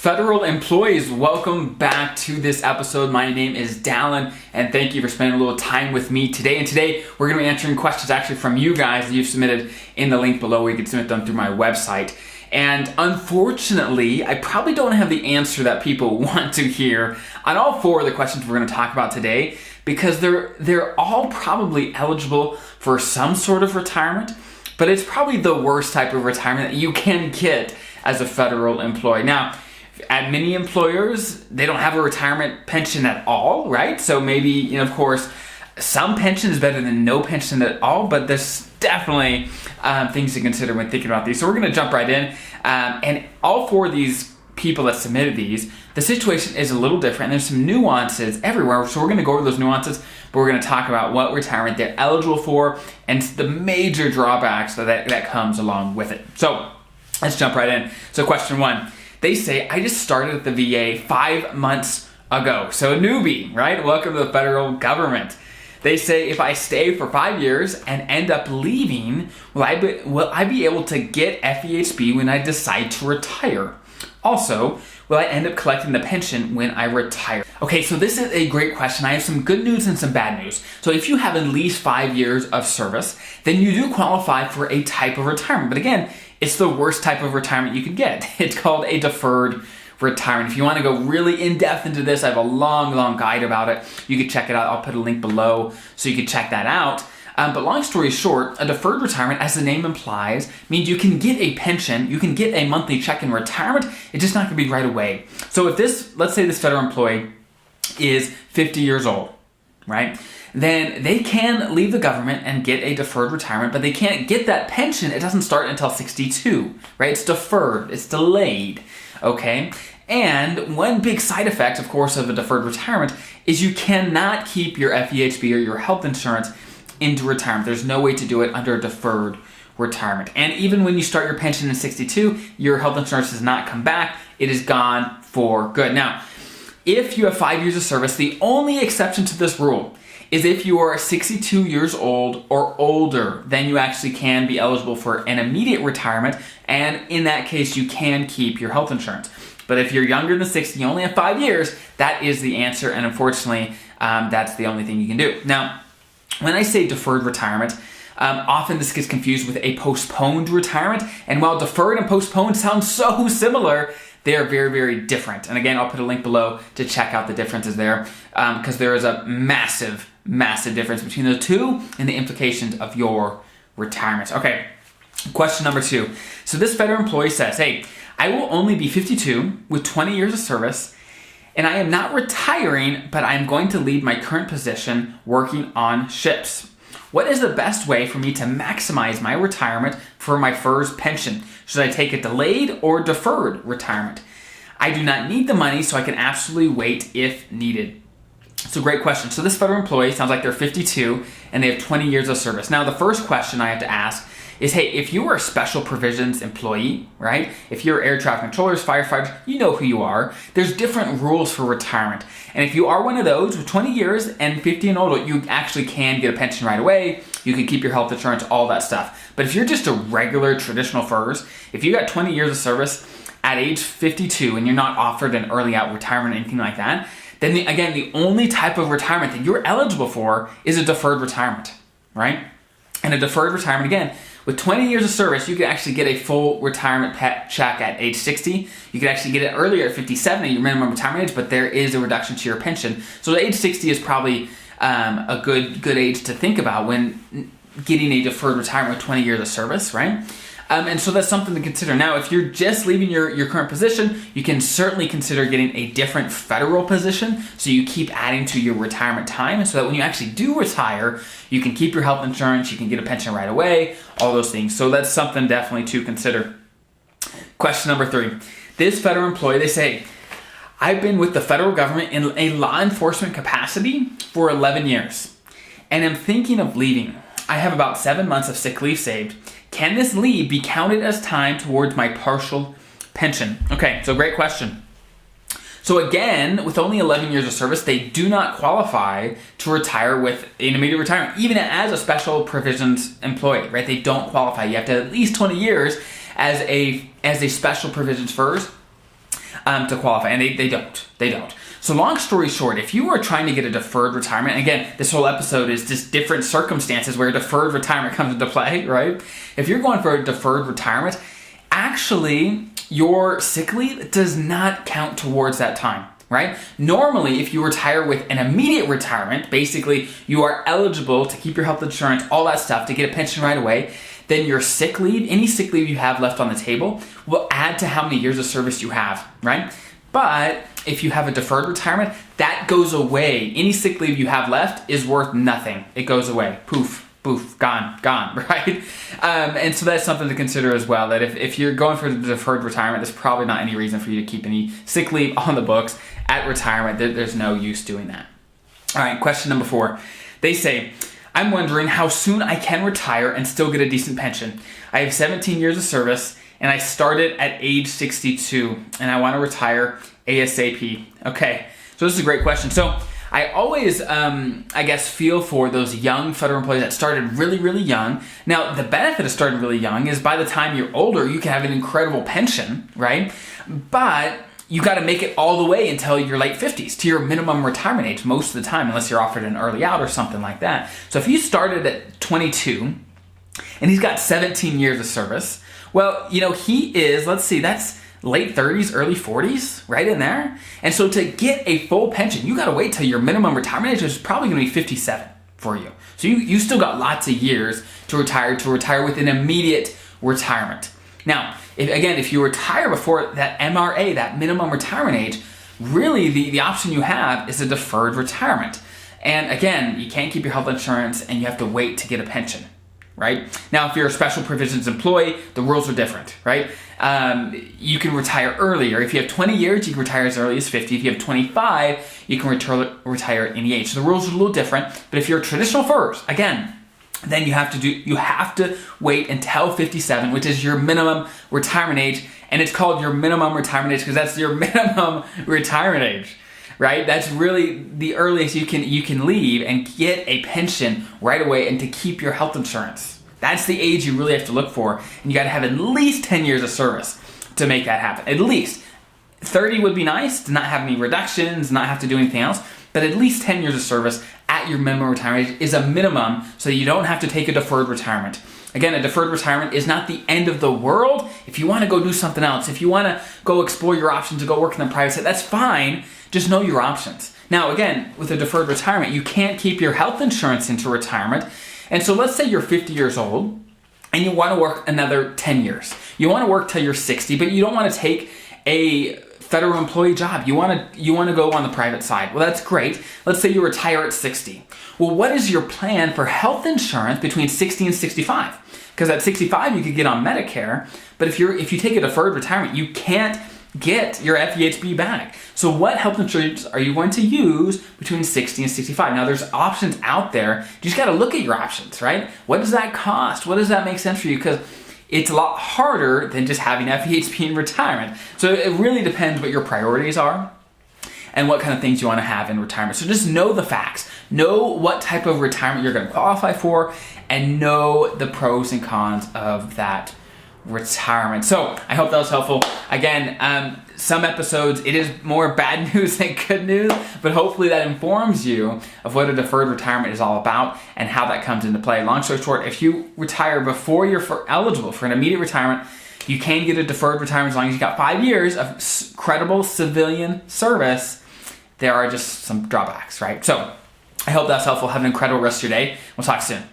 Federal employees, welcome back to this episode. My name is Dallin, and thank you for spending a little time with me today. And today, we're going to be answering questions actually from you guys that you've submitted in the link below, where you can submit them through my website. And unfortunately, I probably don't have the answer that people want to hear on all four of the questions we're going to talk about today, because they're all probably eligible for some sort of retirement, but it's probably the worst type of retirement that you can get as a federal employee. Now, at many employers, they don't have a retirement pension at all, right? So maybe, of course, some pension is better than no pension at all, but there's definitely things to consider when thinking about these. So we're going to jump right in. And all four of these people that submitted these, the situation is a little different. There's some nuances everywhere. So we're going to go over those nuances, but we're going to talk about what retirement they're eligible for and the major drawbacks that comes along with it. So let's jump right in. So question one. They say, I just started at the VA 5 months ago. So a newbie, right? Welcome to the federal government. They say, if I stay for 5 years and end up leaving, will I be able to get FEHB when I decide to retire? Also, will I end up collecting the pension when I retire? Okay, so this is a great question. I have some good news and some bad news. So if you have at least 5 years of service, then you do qualify for a type of retirement. But again, it's the worst type of retirement you could get. It's called a deferred retirement. If you want to go really in-depth into this, I have a long guide about it. You can check it out. I'll put a link below so you can check that out. But long story short, a deferred retirement, as the name implies, means you can get a pension, you can get a monthly check in retirement, it's just not going to be right away. So if let's say this federal employee is 50 years old, right? Then they can leave the government and get a deferred retirement, but they can't get that pension. It doesn't start until 62, right? It's deferred, it's delayed, okay? And one big side effect, of course, of a deferred retirement is you cannot keep your FEHB or your health insurance into retirement. There's no way to do it under a deferred retirement. And even when you start your pension in 62, your health insurance does not come back. It is gone for good. Now, if you have 5 years of service, the only exception to this rule is if you are 62 years old or older, then you actually can be eligible for an immediate retirement, and in that case, you can keep your health insurance. But if you're younger than 60, you only have 5 years, that is the answer, and unfortunately, that's the only thing you can do. Now, when I say deferred retirement, often this gets confused with a postponed retirement, and while deferred and postponed sound so similar, they are very different. And again, I'll put a link below to check out the differences there, because there is a massive difference between the two and the implications of your retirement. Okay, question number 2. So this federal employee says, hey, I will only be 52 with 20 years of service, and I am not retiring, but I am going to leave my current position working on ships. What is the best way for me to maximize my retirement for my first pension? Should I take a delayed or deferred retirement? I do not need the money, so I can absolutely wait if needed. So great question. So this federal employee sounds like they're 52 and they have 20 years of service. Now the first question I have to ask is, hey, if you are a special provisions employee, right? If you're air traffic controllers, firefighters, you know who you are. There's different rules for retirement. And if you are one of those with 20 years and 50 and older, you actually can get a pension right away. You can keep your health insurance, all that stuff. But if you're just a regular traditional FERS, if you got 20 years of service at age 52 and you're not offered an early out retirement or anything like that, then the only type of retirement that you're eligible for is a deferred retirement, right? And a deferred retirement, again, with 20 years of service, you could actually get a full retirement check at age 60. You could actually get it earlier at 57 at your minimum retirement age, but there is a reduction to your pension. So age 60 is probably a good age to think about when getting a deferred retirement with 20 years of service, right? And so that's something to consider. Now, if you're just leaving your current position, you can certainly consider getting a different federal position so you keep adding to your retirement time, and so that when you actually do retire, you can keep your health insurance, you can get a pension right away, all those things. So that's something definitely to consider. Question number 3. This federal employee, they say, I've been with the federal government in a law enforcement capacity for 11 years, and I'm thinking of leaving. I have about 7 months of sick leave saved. Can this leave be counted as time towards my partial pension? Okay, so great question. So again, with only 11 years of service, they do not qualify to retire with an immediate retirement, even as a special provisions employee, right? They don't qualify. You have to have at least 20 years as a special provisions FERS. to qualify, and they don't. So long story short, if you are trying to get a deferred retirement, and again, this whole episode is just different circumstances where deferred retirement comes into play, right? If you're going for a deferred retirement, actually, your sick leave does not count towards that time, right? Normally, if you retire with an immediate retirement, basically you are eligible to keep your health insurance, all that stuff, to get a pension right away. Then your sick leave, any sick leave you have left on the table, will add to how many years of service you have, right? But if you have a deferred retirement, that goes away. Any sick leave you have left is worth nothing. It goes away. Poof, poof, gone, right? And so that's something to consider as well, that if you're going for the deferred retirement, there's probably not any reason for you to keep any sick leave on the books at retirement. There's no use doing that. All right, question number 4. They say, I'm wondering how soon I can retire and still get a decent pension. I have 17 years of service and I started at age 62 and I want to retire ASAP. Okay, so this is a great question. So I always, feel for those young federal employees that started really, really young. Now, the benefit of starting really young is by the time you're older, you can have an incredible pension, right? But you got to make it all the way until your late 50s, to your minimum retirement age most of the time, unless you're offered an early out or something like that. So if you started at 22 and he's got 17 years of service, well, he is, that's late 30s, early 40s, right in there. And so to get a full pension, you got to wait till your minimum retirement age, which is probably going to be 57 for you. So you still got lots of years to retire with an immediate retirement. Now, if you retire before that MRA, that minimum retirement age, really the option you have is a deferred retirement. And again, you can't keep your health insurance and you have to wait to get a pension, right? Now, if you're a special provisions employee, the rules are different, right? You can retire earlier. If you have 20 years, you can retire as early as 50. If you have 25, you can retire at any age. So the rules are a little different. But if you're a traditional FERS, again, then you have to wait until 57, which is your minimum retirement age, and it's called your minimum retirement age because that's your minimum retirement age, right? That's really the earliest you can leave and get a pension right away and to keep your health insurance. That's the age you really have to look for, and you got to have at least 10 years of service to make that happen. At least 30 would be nice to not have any reductions, not have to do anything else. But at least 10 years of service at your minimum retirement age is a minimum, so you don't have to take a deferred retirement. Again, a deferred retirement is not the end of the world. If you want to go do something else, if you want to go explore your options to go work in the private sector, that's fine. Just know your options. Now, again, with a deferred retirement, you can't keep your health insurance into retirement. And so let's say you're 50 years old and you want to work another 10 years. You want to work till you're 60, but you don't want to take a federal employee job. You want to go on the private side. Well, that's great. Let's say you retire at 60. Well, what is your plan for health insurance between 60 and 65? Because at 65 you could get on Medicare, but if you take a deferred retirement, you can't get your FEHB back. So what health insurance are you going to use between 60 and 65? Now, there's options out there. You just got to look at your options, right? What does that cost? What does that make sense for you? Because it's a lot harder than just having FEHB in retirement. So it really depends what your priorities are and what kind of things you want to have in retirement. So just know the facts. Know what type of retirement you're going to qualify for and know the pros and cons of that retirement. So I hope that was helpful. Again, some episodes, it is more bad news than good news, but hopefully that informs you of what a deferred retirement is all about and how that comes into play. Long story short, if you retire before you're eligible for an immediate retirement, you can get a deferred retirement as long as you got 5 years of credible civilian service. There are just some drawbacks, right? So I hope that's helpful. Have an incredible rest of your day. We'll talk soon.